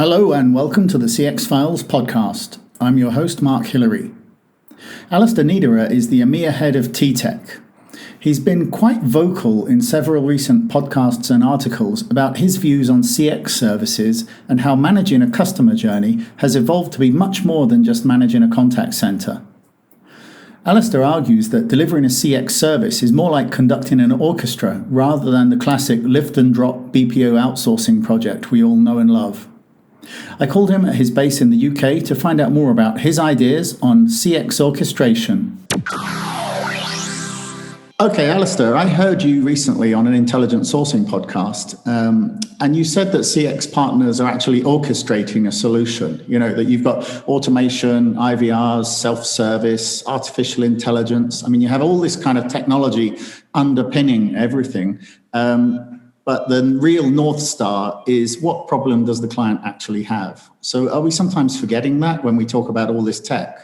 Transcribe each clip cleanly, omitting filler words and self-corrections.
Hello and welcome to the CX Files podcast. I'm your host, Mark Hillary. Alistair Niederer is the EMEA head of TTEC. He's been quite vocal in several recent podcasts and articles about his views on CX services and how managing a customer journey has evolved to be much more than just managing a contact center. Alistair argues that delivering a CX service is more like conducting an orchestra rather than the classic lift and drop BPO outsourcing project we all know and love. I called him at his base in the UK to find out more about his ideas on CX orchestration. Okay, Alistair, I heard you recently on an intelligent sourcing podcast, and you said that CX partners are actually orchestrating a solution. You know, that you've got automation, IVRs, self-service, artificial intelligence. I mean, you have all this kind of technology underpinning everything. But the real North Star is what problem does the client actually have? So are we sometimes forgetting that when we talk about all this tech?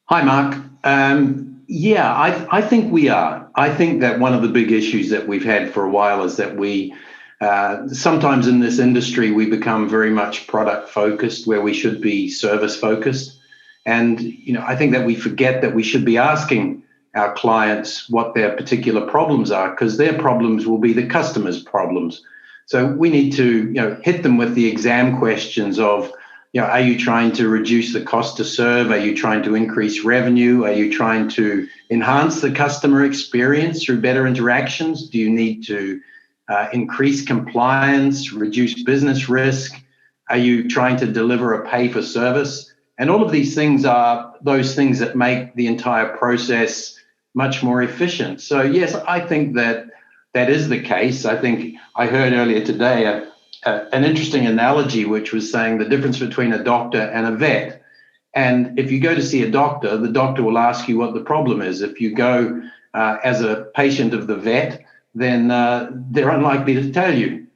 Hi, Mark. I think we are. I think that one of the big issues that we've had for a while is that we sometimes in this industry, we become very much product focused where we should be service focused. And, I think that we forget that we should be asking our clients what their particular problems are, because their problems will be the customer's problems. So we need to, hit them with the exam questions of, are you trying to reduce the cost to serve? Are you trying to increase revenue? Are you trying to enhance the customer experience through better interactions? Do you need to increase compliance, reduce business risk? Are you trying to deliver a pay for service? And all of these things are those things that make the entire process much more efficient. So yes, I think that is the case. I think I heard earlier today an interesting analogy, which was saying the difference between a doctor and a vet. And if you go to see a doctor, the doctor will ask you what the problem is. If you go as a patient of the vet, then they're unlikely to tell you.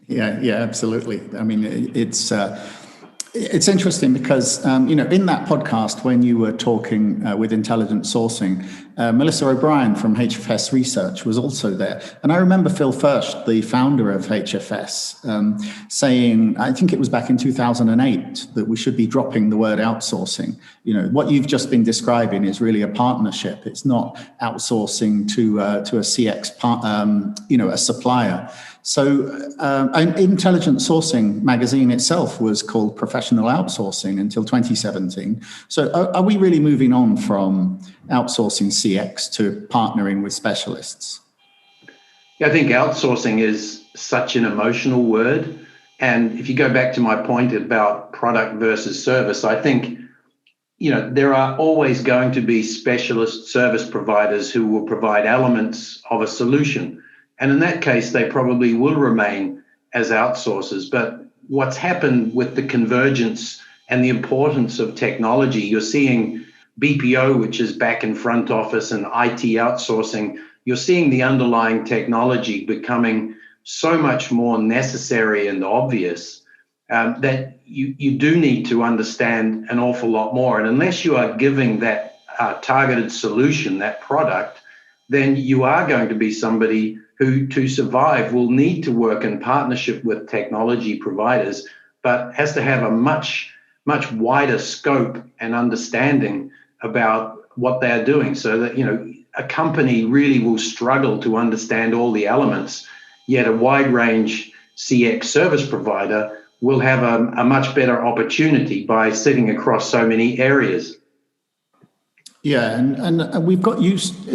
Yeah, absolutely. I mean, it's interesting because, in that podcast, when you were talking with Intelligent Sourcing, Melissa O'Brien from HFS Research was also there. And I remember Phil Furst, the founder of HFS, saying, I think it was back in 2008, that we should be dropping the word outsourcing. What you've just been describing is really a partnership. It's not outsourcing to a CX, a supplier. So Intelligent Sourcing magazine itself was called Professional Outsourcing until 2017. So are we really moving on from outsourcing CX to partnering with specialists? Yeah, I think outsourcing is such an emotional word. And if you go back to my point about product versus service, I think, there are always going to be specialist service providers who will provide elements of a solution. And in that case, they probably will remain as outsourcers. But what's happened with the convergence and the importance of technology, you're seeing BPO, which is back in front office, and IT outsourcing, you're seeing the underlying technology becoming so much more necessary and obvious that you do need to understand an awful lot more. And unless you are giving that targeted solution, that product, then you are going to be somebody who, to survive, will need to work in partnership with technology providers, but has to have a much, much wider scope and understanding about what they're doing, so that, a company really will struggle to understand all the elements, yet a wide range CX service provider will have a much better opportunity by sitting across so many areas. Yeah, and we've got used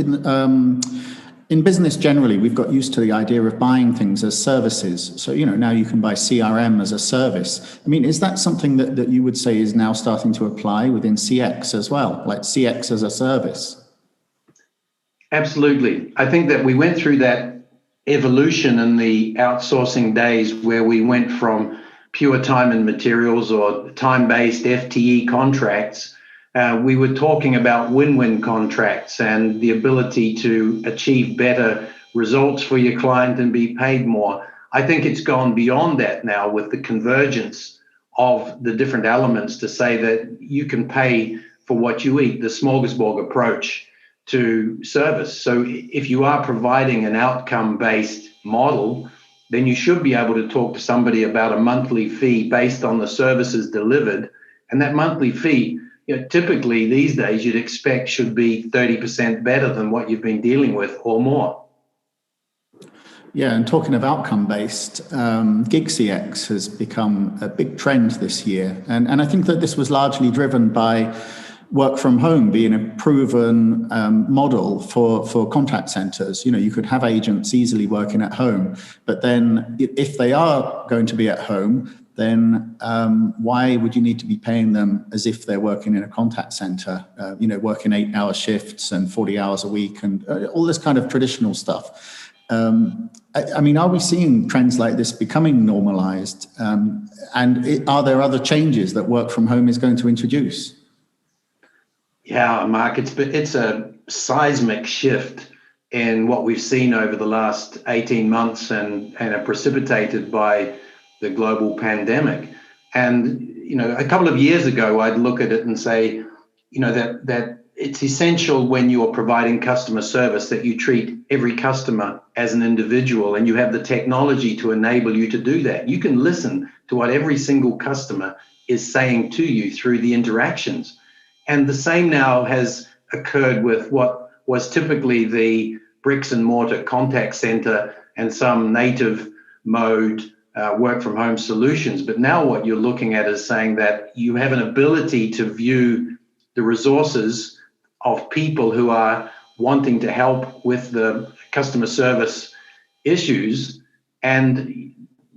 in business generally, we've got used to the idea of buying things as services. So, now you can buy CRM as a service. I mean, is that something that you would say is now starting to apply within CX as well, like CX as a service? Absolutely. I think that we went through that evolution in the outsourcing days where we went from pure time and materials or time-based FTE contracts. We were talking about win-win contracts and the ability to achieve better results for your client and be paid more. I think it's gone beyond that now with the convergence of the different elements to say that you can pay for what you eat, the smorgasbord approach to service. So if you are providing an outcome-based model, then you should be able to talk to somebody about a monthly fee based on the services delivered. And that monthly fee, typically these days you'd expect should be 30% better than what you've been dealing with or more. Yeah, and talking of outcome-based, gig CX has become a big trend this year. And I think that this was largely driven by work from home being a proven model for contact centers. You could have agents easily working at home, but then if they are going to be at home, then why would you need to be paying them as if they're working in a contact center, working 8-hour shifts and 40 hours a week and all this kind of traditional stuff. Are we seeing trends like this becoming normalized? Are there other changes that work from home is going to introduce? Yeah, Mark, it's a seismic shift in what we've seen over the last 18 months and are precipitated by the global pandemic. And, a couple of years ago, I'd look at it and say, that it's essential when you're providing customer service that you treat every customer as an individual, and you have the technology to enable you to do that. You can listen to what every single customer is saying to you through the interactions. And the same now has occurred with what was typically the bricks and mortar contact center and some native mode work from home solutions. But now what you're looking at is saying that you have an ability to view the resources of people who are wanting to help with the customer service issues, and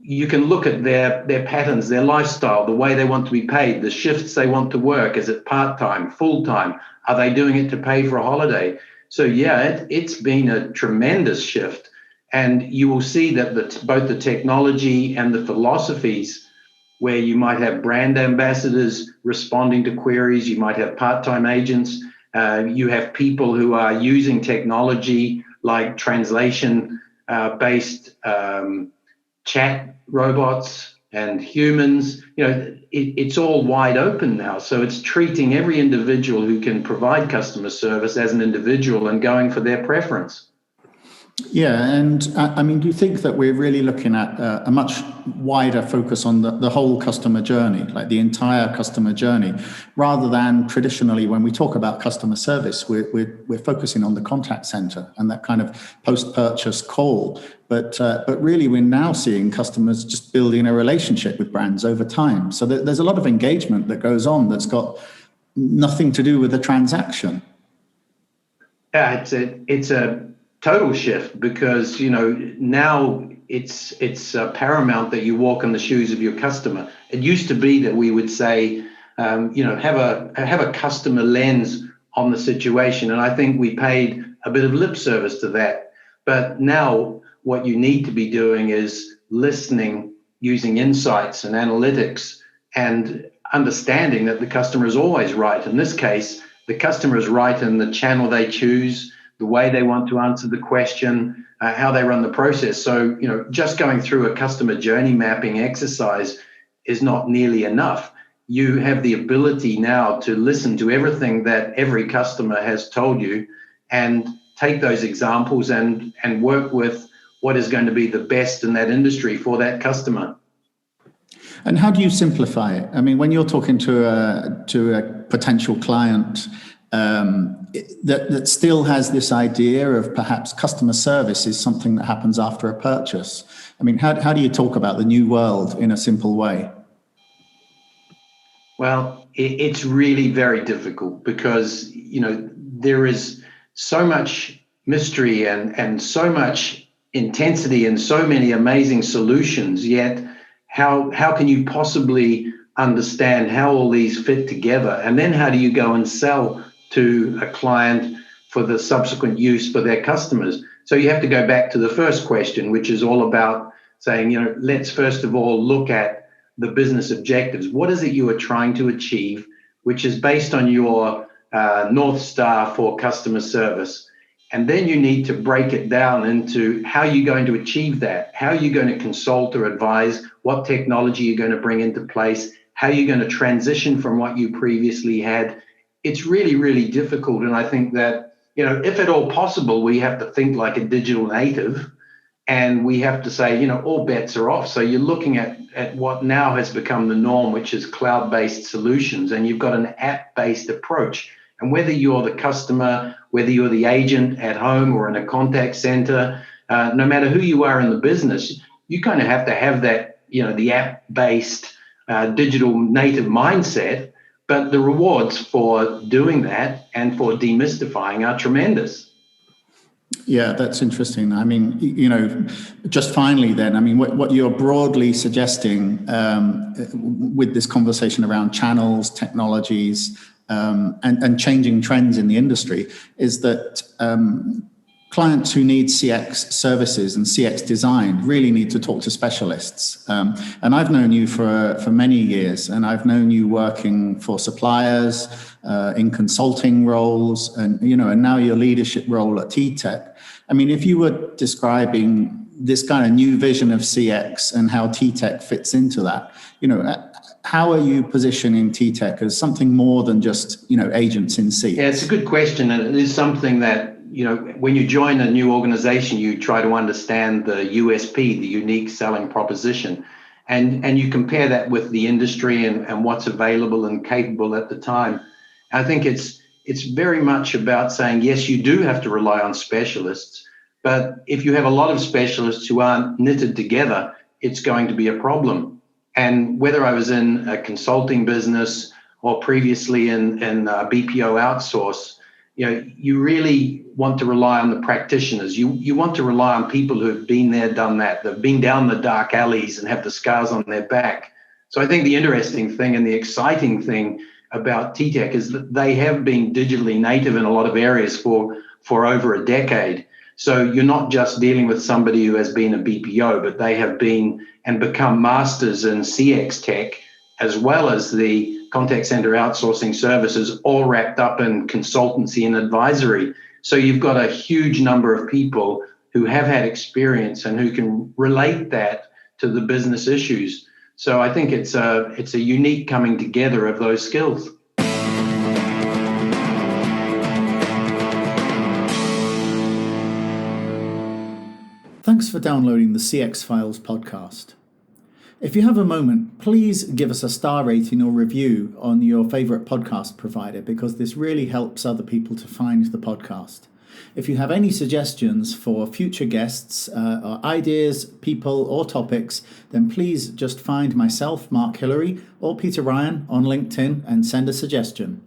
you can look at their patterns, their lifestyle, the way they want to be paid, the shifts they want to work. Is it part-time, full-time? Are they doing it to pay for a holiday? So yeah, it's been a tremendous shift. And you will see that both the technology and the philosophies, where you might have brand ambassadors responding to queries, you might have part-time agents, you have people who are using technology like translation-based chat robots and humans. It's all wide open now. So it's treating every individual who can provide customer service as an individual and going for their preference. Yeah, and do you think that we're really looking at a much wider focus on the whole customer journey, like the entire customer journey, rather than traditionally when we talk about customer service, we're focusing on the contact center and that kind of post-purchase call. But really, we're now seeing customers just building a relationship with brands over time. So there's a lot of engagement that goes on that's got nothing to do with the transaction. Yeah, it's a total shift, because now it's paramount that you walk in the shoes of your customer. It used to be that we would say have a customer lens on the situation, and I think we paid a bit of lip service to that. But now what you need to be doing is listening, using insights and analytics, and understanding that the customer is always right. In this case, the customer is right in the channel they choose, the way they want to answer the question, how they run the process. So, just going through a customer journey mapping exercise is not nearly enough. You have the ability now to listen to everything that every customer has told you and take those examples and work with what is going to be the best in that industry for that customer. And how do you simplify it? I mean, when you're talking to a potential client that still has this idea of perhaps customer service is something that happens after a purchase. I mean, how do you talk about the new world in a simple way? Well, it's really very difficult, because, there is so much mystery and so much intensity and so many amazing solutions, yet how can you possibly understand how all these fit together? And then how do you go and sell to a client for the subsequent use for their customers? So you have to go back to the first question, which is all about saying, let's first of all look at the business objectives. What is it you are trying to achieve, which is based on your North Star for customer service? And then you need to break it down into how you're going to achieve that, how you're going to consult or advise, what technology you're going to bring into place, how you're going to transition from what you previously had. It's really, really difficult. And I think that, if at all possible, we have to think like a digital native And we have to say, all bets are off. So you're looking at what now has become the norm, which is cloud-based solutions, and you've got an app-based approach. And whether you're the customer, whether you're the agent at home or in a contact center, no matter who you are in the business, you kind of have to have that, the app-based digital native mindset. But the rewards for doing that and for demystifying are tremendous. Yeah, that's interesting. I mean, just finally then, I mean, what you're broadly suggesting with this conversation around channels, technologies, and changing trends in the industry is that clients who need CX services and CX design really need to talk to specialists. And I've known you for many years, and I've known you working for suppliers in consulting roles, and now your leadership role at TTEC. I mean, if you were describing this kind of new vision of CX and how TTEC fits into that, how are you positioning TTEC as something more than just agents in seats? Yeah, it's a good question, and it is something that when you join a new organization, you try to understand the USP, the unique selling proposition, and you compare that with the industry and what's available and capable at the time. I think it's very much about saying, yes, you do have to rely on specialists, but if you have a lot of specialists who aren't knitted together, it's going to be a problem. And whether I was in a consulting business or previously in BPO outsource, you really want to rely on the practitioners. You want to rely on people who have been there, done that. They've been down the dark alleys and have the scars on their back. So I think the interesting thing and the exciting thing about TTEC is that they have been digitally native in a lot of areas for over a decade. So you're not just dealing with somebody who has been a BPO, but they have been and become masters in CX tech, as well as the contact center outsourcing services, all wrapped up in consultancy and advisory. So you've got a huge number of people who have had experience and who can relate that to the business issues. So I think it's a unique coming together of those skills. Thanks for downloading the CX Files podcast. If you have a moment, please give us a star rating or review on your favorite podcast provider, because this really helps other people to find the podcast. If you have any suggestions for future guests, or ideas, people, or topics, then please just find myself, Mark Hillary, or Peter Ryan on LinkedIn and send a suggestion.